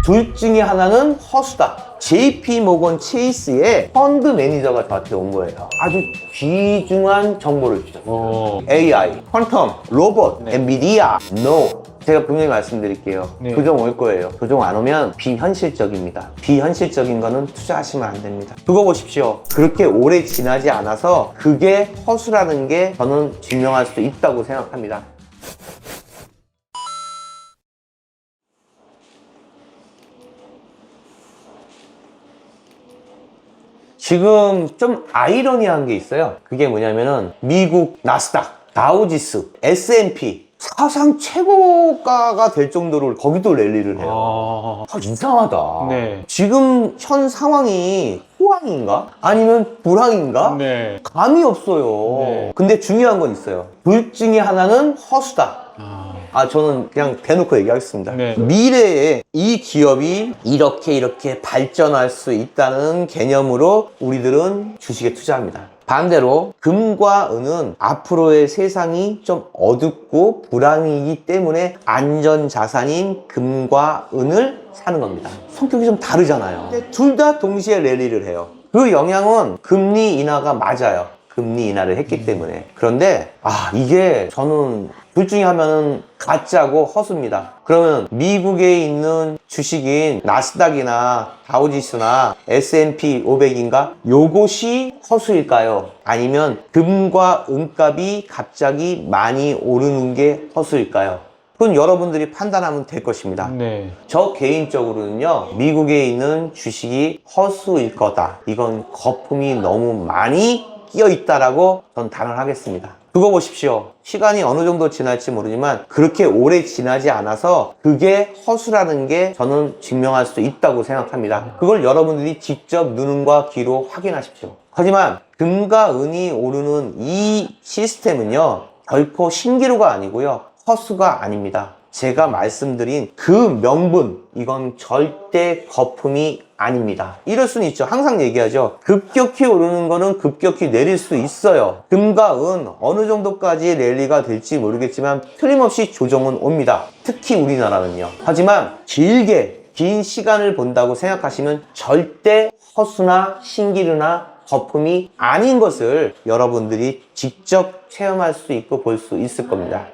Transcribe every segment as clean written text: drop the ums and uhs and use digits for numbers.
둘 중에 하나는 허수다. JP 모건 체이스의 펀드 매니저가 저한테 온 거예요. 아주 귀중한 정보를 주셨어요. AI, 퀀텀, 로봇, 엔비디아, NO. 제가 분명히 말씀드릴게요. 네. 조정 올 거예요. 조정 안 오면 비현실적입니다. 비현실적인 거는 투자하시면 안 됩니다. 두고 보십시오. 그렇게 오래 지나지 않아서 그게 허수라는 게 저는 증명할 수 있다고 생각합니다. 지금 좀 아이러니한 게 있어요. 그게 뭐냐면은 미국 나스닥, 다우지수, S&P 사상 최고가가 될 정도로 거기도 랠리를 해요. 이상하다. 네. 지금 현 상황이 호황인가? 아니면 불황인가? 네. 감이 없어요. 네. 근데 중요한 건 있어요. 둘 중에 하나는 허수다. 저는 그냥 대놓고 얘기하겠습니다. 네. 미래에 이 기업이 이렇게 발전할 수 있다는 개념으로 우리들은 주식에 투자합니다. 반대로 금과 은은 앞으로의 세상이 좀 어둡고 불황이기 때문에 안전자산인 금과 은을 사는 겁니다. 성격이 좀 다르잖아요. 근데 둘 다 동시에 랠리를 해요. 그 영향은 금리 인하가 맞아요. 금리 인하를 했기 때문에. 그런데 이게 저는 둘 중에 하면은 가짜고 허수입니다. 그러면 미국에 있는 주식인 나스닥이나 다우지수나 S&P 500인가? 요것이 허수일까요? 아니면 금과 은값이 갑자기 많이 오르는 게 허수일까요? 그건 여러분들이 판단하면 될 것입니다. 네. 저 개인적으로는요, 미국에 있는 주식이 허수일 거다. 이건 거품이 너무 많이 끼어 있다라고 전 단언하겠습니다. 두고 보십시오. 시간이 어느 정도 지날지 모르지만 그렇게 오래 지나지 않아서 그게 허수라는 게 저는 증명할 수 있다고 생각합니다. 그걸 여러분들이 직접 눈과 귀로 확인하십시오. 하지만 금과 은이 오르는 이 시스템은요, 결코 신기루가 아니고요, 허수가 아닙니다. 제가 말씀드린 그 명분, 이건 절대 거품이 아닙니다. 이럴 수는 있죠. 항상 얘기하죠. 급격히 오르는 거는 급격히 내릴 수 있어요. 금과 은 어느 정도까지 랠리가 될지 모르겠지만 틀림없이 조정은 옵니다. 특히 우리나라는요. 하지만 긴 시간을 본다고 생각하시면 절대 허수나 신기루나 거품이 아닌 것을 여러분들이 직접 체험할 수 있고 볼 수 있을 겁니다.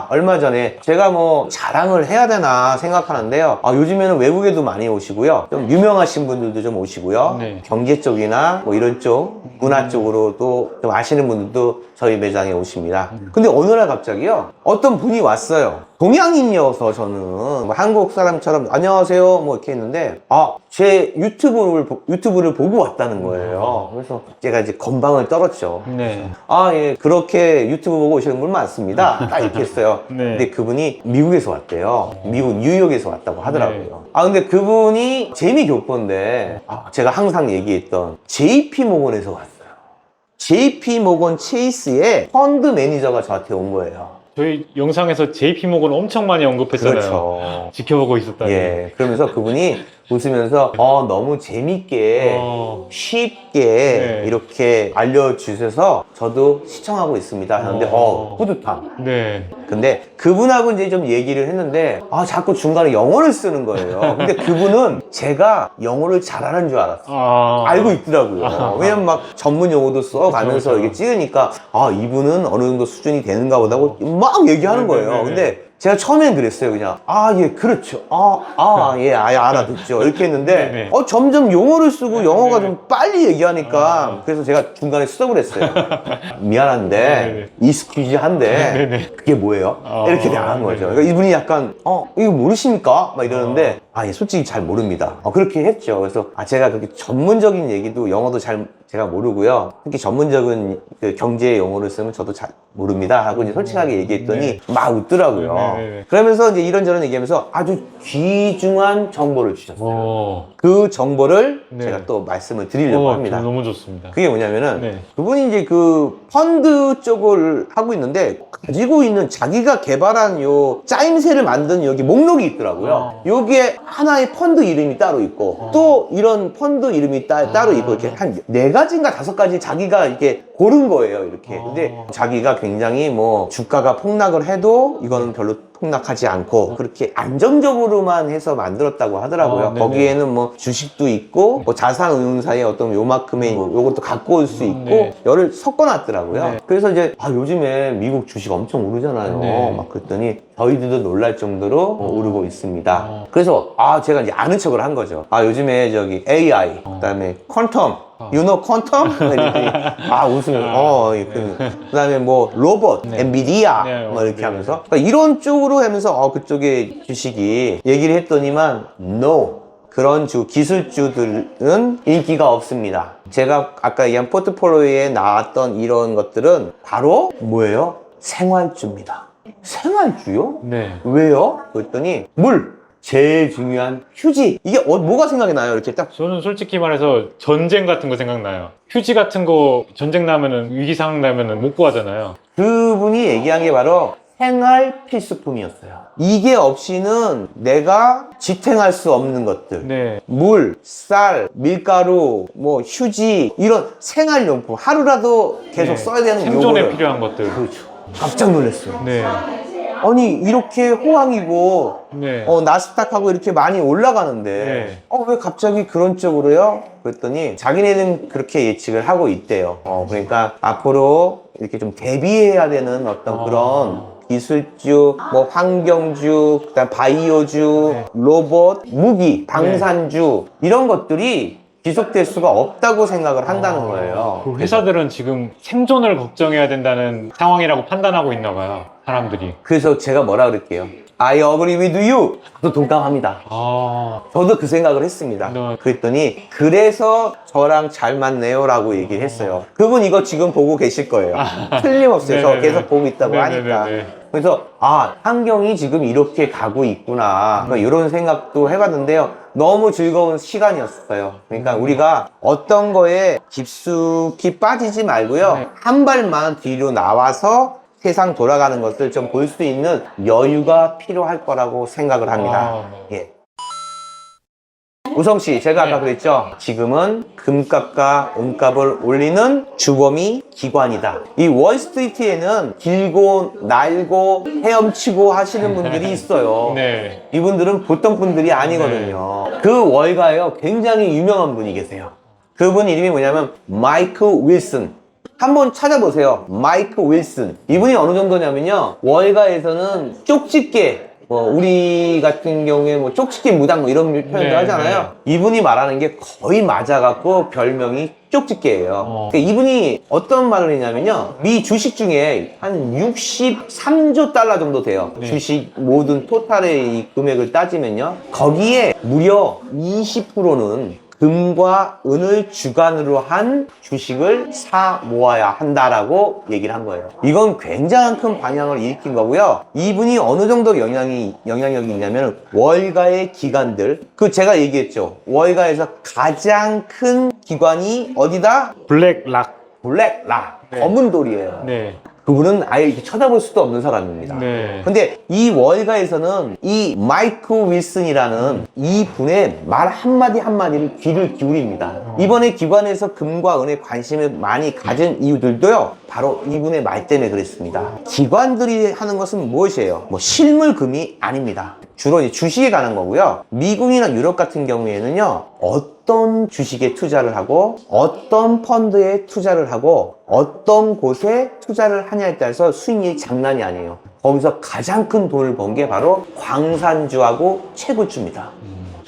얼마 전에 제가 뭐 자랑을 해야 되나 생각하는데요. 요즘에는 외국에도 많이 오시고요. 좀 유명하신 분들도 좀 오시고요. 네. 경제 쪽이나 뭐 이런 쪽, 문화 쪽으로도 좀 아시는 분들도 저희 매장에 오십니다. 근데 어느 날 갑자기요, 어떤 분이 왔어요. 동양인이어서 저는 뭐 한국 사람처럼 안녕하세요 뭐 이렇게 했는데 제 유튜브를 보고 왔다는 거예요. 그래서 제가 이제 건방을 떨었죠. 네. 예, 그렇게 유튜브 보고 오시는 분 많습니다. 딱 이렇게 했어요. 네. 근데 그분이 미국에서 왔대요. 미국 뉴욕에서 왔다고 하더라고요. 근데 그분이 재미교포인데 제가 항상 얘기했던 JP 모건에서 왔어요. JP 모건 체이스의 펀드 매니저가 저한테 온 거예요. 저희 영상에서 JP모건 엄청 많이 언급했잖아요. 그렇죠. 지켜보고 있었다니. 예, 그러면서 그분이 웃으면서 너무 재밌게 쉽게 네. 이렇게 알려주셔서 저도 시청하고 있습니다 하는데 뿌듯함. 네. 근데 그분하고 이제 좀 얘기를 했는데 자꾸 중간에 영어를 쓰는 거예요. 근데 그분은 제가 영어를 잘하는 줄 알았어요. 알고 있더라고요. 왜냐면 막 전문 용어도 써가면서 그쵸. 이게 찍으니까 이분은 어느 정도 수준이 되는가 보다 하고 막 얘기하는 거예요. 네네네. 근데 제가 처음엔 그랬어요. 그냥 예, 그렇죠. 예, 알아듣죠. 이렇게 했는데 네네. 점점 용어를 쓰고 영어가 네네. 좀 빨리 얘기하니까 그래서 제가 중간에 스톱을 했어요. 미안한데 네네. 이스퀴즈한데 네네. 그게 뭐예요? 이렇게 나간 거죠. 그러니까 이분이 약간 이거 모르십니까? 막 이러는데 예, 솔직히 잘 모릅니다. 그렇게 했죠. 그래서 제가 그렇게 전문적인 얘기도 영어도 제가 모르고요. 특히 전문적인 그 경제 용어를 쓰면 저도 잘 모릅니다 하고 이제 솔직하게 얘기했더니 네. 막 웃더라고요. 네네네. 그러면서 이제 이런저런 얘기하면서 아주 귀중한 정보를 주셨어요. 그 정보를 네. 제가 또 말씀을 드리려고 합니다. 너무 좋습니다. 그게 뭐냐면은 네. 그분이 이제 그 펀드 쪽을 하고 있는데 가지고 있는 자기가 개발한 요 짜임새를 만든 여기 목록이 있더라고요. 여기에 하나의 펀드 이름이 따로 있고 또 이런 펀드 이름이 따로 있고 이렇게 한 4가지인가 5가지 자기가 이렇게 고른 거예요. 이렇게. 근데 자기가 굉장히 뭐 주가가 폭락을 해도 이거는 별로 폭락하지 않고 그렇게 안정적으로만 해서 만들었다고 하더라고요. 아, 네네. 거기에는 뭐 주식도 있고 뭐 자산운용사에 어떤 요만큼의 요것도 갖고 올 수 있고 네. 열을 섞어놨더라고요. 네. 그래서 이제 요즘에 미국 주식 엄청 오르잖아요. 네. 막 그랬더니 저희들도 놀랄 정도로 오르고 있습니다. 어. 그래서 제가 이제 아는 척을 한 거죠. 요즘에 저기 AI 그다음에 퀀텀 You know 퀀텀? 이랬더니 웃으면 그다음에 뭐 로봇, 네. 엔비디아 네, 뭐 이렇게 네. 하면서 그러니까 이런 쪽으로 하면서 그쪽에 주식이 얘기를 했더니만 No. 그런 기술주들은 인기가 없습니다. 제가 아까 얘기한 포트폴리오에 나왔던 이런 것들은 바로 뭐예요? 생활주입니다. 생활주요? 네. 왜요? 그랬더니 물! 제일 중요한 휴지! 이게 뭐가 생각이 나요? 이렇게 딱 저는 솔직히 말해서 전쟁 같은 거 생각나요. 휴지 같은 거 전쟁 나면은 위기 상황 나면은 못 구하잖아요. 그분이 얘기한 게 바로 생활 필수품이었어요. 이게 없이는 내가 지탱할 수 없는 것들. 네. 물, 쌀, 밀가루, 뭐 휴지 이런 생활용품 하루라도 계속 네. 써야 되는 생존에 요거를. 필요한 것들. 그렇죠. 깜짝 놀랐어요. 네. 아니 이렇게 호황이고 네. 나스닥하고 이렇게 많이 올라가는데 네. 왜 갑자기 그런 쪽으로요? 그랬더니 자기네는 그렇게 예측을 하고 있대요. 그러니까 앞으로 이렇게 좀 대비해야 되는 어떤 그런 기술주, 뭐 환경주, 그다음 바이오주, 네. 로봇, 무기, 방산주 이런 것들이 지속될 수가 없다고 생각을 한다는 거예요. 그 회사들은 지금 생존을 걱정해야 된다는 상황이라고 판단하고 있나 봐요. 사람들이. 그래서 제가 뭐라 그럴게요. I agree with you. 저도 동감합니다. 저도 그 생각을 했습니다. 네. 그랬더니 그래서 저랑 잘 맞네요 라고 얘기를 했어요. 그분 이거 지금 보고 계실 거예요. 틀림없어요. 저 네네네. 계속 보고 있다고 하니까. 네네네. 그래서 환경이 지금 이렇게 가고 있구나 이런 생각도 해봤는데요. 너무 즐거운 시간이었어요. 그러니까 우리가 어떤 거에 깊숙이 빠지지 말고요. 네. 한 발만 뒤로 나와서 세상 돌아가는 것을 좀 볼 수 있는 여유가 필요할 거라고 생각을 합니다. 예. 우성 씨, 제가 아까 네. 그랬죠? 지금은 금값과 은값을 올리는 주범이 기관이다. 이 월스트리트에는 길고 날고 헤엄치고 하시는 분들이 있어요. 네. 이분들은 보통 분들이 아니거든요. 그 월가에요. 굉장히 유명한 분이 계세요. 그분 이름이 뭐냐면 마이크 윌슨. 한번 찾아보세요. 마이크 윌슨. 이분이 어느 정도냐면요. 월가에서는 쪽집게, 우리 같은 경우에 쪽집게 무당 이런 표현도 네, 하잖아요. 이분이 말하는 게 거의 맞아갖고 별명이 쪽집게예요. 그러니까 이분이 어떤 말을 했냐면요. 미 주식 중에 한 63조 달러 정도 돼요. 네. 주식 모든 토탈의 이 금액을 따지면요. 거기에 무려 20%는 금과 은을 주관으로 한 주식을 사 모아야 한다라고 얘기를 한 거예요. 이건 굉장한 큰 방향을 일으킨 거고요. 이분이 어느 정도 영향력이 있냐면 월가의 기관들, 제가 얘기했죠. 월가에서 가장 큰 기관이 어디다? 블랙락. 블랙락, 네. 검은 돌이에요. 네. 그분은 아예 이렇게 쳐다볼 수도 없는 사람입니다. 네. 근데 이 월가에서는 이 마이크 윌슨이라는 이 분의 말 한마디 한마디를 귀를 기울입니다. 이번에 기관에서 금과 은에 관심을 많이 가진 이유들도요, 바로 이분의 말 때문에 그랬습니다. 기관들이 하는 것은 무엇이에요? 실물금이 아닙니다. 주로 이제 주식에 관한 거고요. 미국이나 유럽 같은 경우에는요, 어떤 주식에 투자를 하고 어떤 펀드에 투자를 하고 어떤 곳에 투자를 하냐에 따라서 수익률이 장난이 아니에요. 거기서 가장 큰 돈을 번 게 바로 광산주하고 채굴주입니다.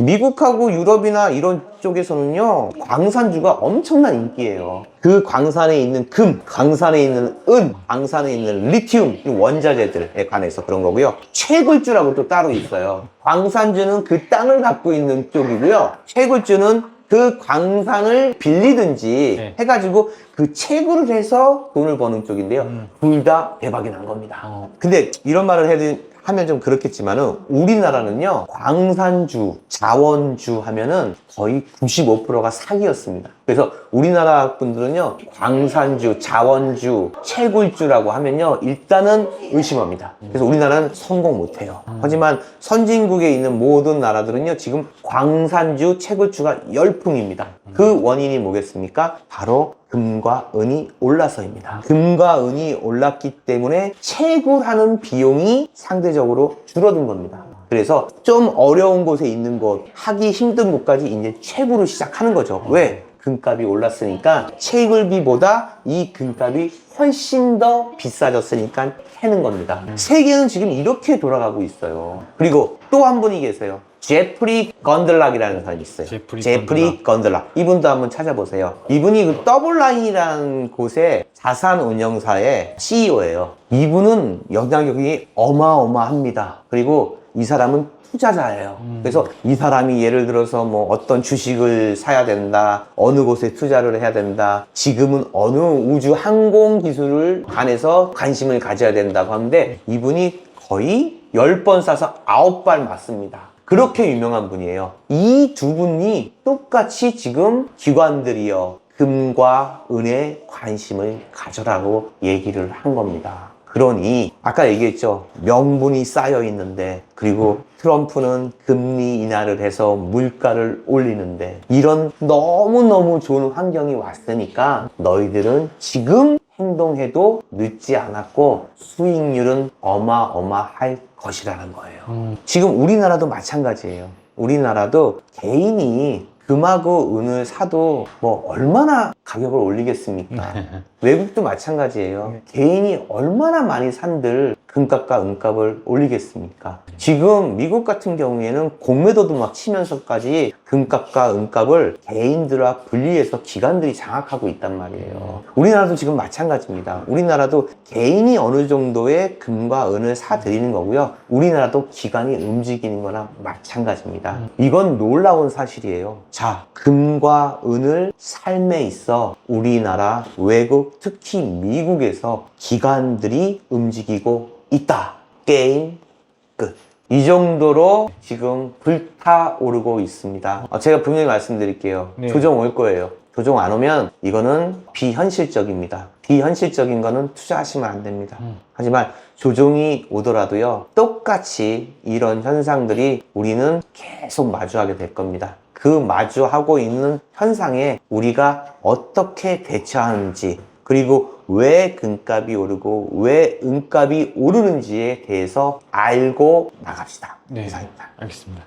미국하고 유럽이나 이런 쪽에서는요, 광산주가 엄청난 인기예요. 그 광산에 있는 금, 광산에 있는 은, 광산에 있는 리튬, 이 원자재들에 관해서 그런 거고요. 채굴주라고 또 따로 있어요. 광산주는 그 땅을 갖고 있는 쪽이고요. 채굴주는 그 광산을 빌리든지 네. 해가지고 그 채굴을 해서 돈을 버는 쪽인데요. 둘 다 대박이 난 겁니다. 근데 이런 말을 하면 좀 그렇겠지만은 우리나라는요, 광산주, 자원주 하면은 거의 95%가 사기였습니다. 그래서 우리나라 분들은요, 광산주, 자원주, 채굴주라고 하면요, 일단은 의심합니다. 그래서 우리나라는 성공 못해요. 하지만 선진국에 있는 모든 나라들은요, 지금 광산주, 채굴주가 열풍입니다. 그 원인이 뭐겠습니까? 바로 금과 은이 올라서입니다. 금과 은이 올랐기 때문에 채굴하는 비용이 상대적으로 줄어든 겁니다. 그래서 좀 어려운 곳에 있는 곳, 하기 힘든 곳까지 이제 채굴을 시작하는 거죠. 왜? 금값이 올랐으니까 채굴비보다 이 금값이 훨씬 더 비싸졌으니까 캐는 겁니다. 세계는 지금 이렇게 돌아가고 있어요. 그리고 또 한 분이 계세요. 제프리 건들락이라는 사람이 있어요. 제프리 건들락. 이분도 한번 찾아보세요. 이분이 그 더블라인이라는 곳의 자산 운영사의 CEO예요. 이분은 영향력이 어마어마합니다. 그리고 이 사람은 투자자예요. 그래서 이 사람이 예를 들어서 뭐 어떤 주식을 사야 된다, 어느 곳에 투자를 해야 된다, 지금은 어느 우주 항공 기술을 관해서 관심을 가져야 된다고 하는데 이분이 거의 10번 싸서 9발 맞습니다. 그렇게 유명한 분이에요. 이 두 분이 똑같이 지금 기관들이요, 금과 은에 관심을 가져라고 얘기를 한 겁니다. 그러니 아까 얘기했죠. 명분이 쌓여 있는데, 그리고 트럼프는 금리 인하를 해서 물가를 올리는데, 이런 너무너무 좋은 환경이 왔으니까 너희들은 지금 행동해도 늦지 않았고 수익률은 어마어마할 것이라는 거예요. 지금 우리나라도 마찬가지예요. 우리나라도 개인이 금하고 은을 사도 뭐 얼마나 가격을 올리겠습니까? 외국도 마찬가지예요. 개인이 얼마나 많이 산들 금값과 은값을 올리겠습니까? 지금 미국 같은 경우에는 공매도도 막 치면서까지 금값과 은값을 개인들과 분리해서 기관들이 장악하고 있단 말이에요. 우리나라도 지금 마찬가지입니다. 우리나라도 개인이 어느 정도의 금과 은을 사들이는 거고요. 우리나라도 기관이 움직이는 거랑 마찬가지입니다. 이건 놀라운 사실이에요. 자, 금과 은을 삶에 있어 우리나라, 외국, 특히 미국에서 기관들이 움직이고 있다. 게임 끝. 이 정도로 지금 불타오르고 있습니다. 제가 분명히 말씀드릴게요. 네. 조정 올 거예요. 조정 안 오면 이거는 비현실적입니다. 비현실적인 거는 투자하시면 안 됩니다. 하지만 조정이 오더라도요, 똑같이 이런 현상들이 우리는 계속 마주하게 될 겁니다. 그 마주하고 있는 현상에 우리가 어떻게 대처하는지, 그리고 왜 금값이 오르고 왜 은값이 오르는지에 대해서 알고 나갑시다. 네, 이상입니다. 알겠습니다.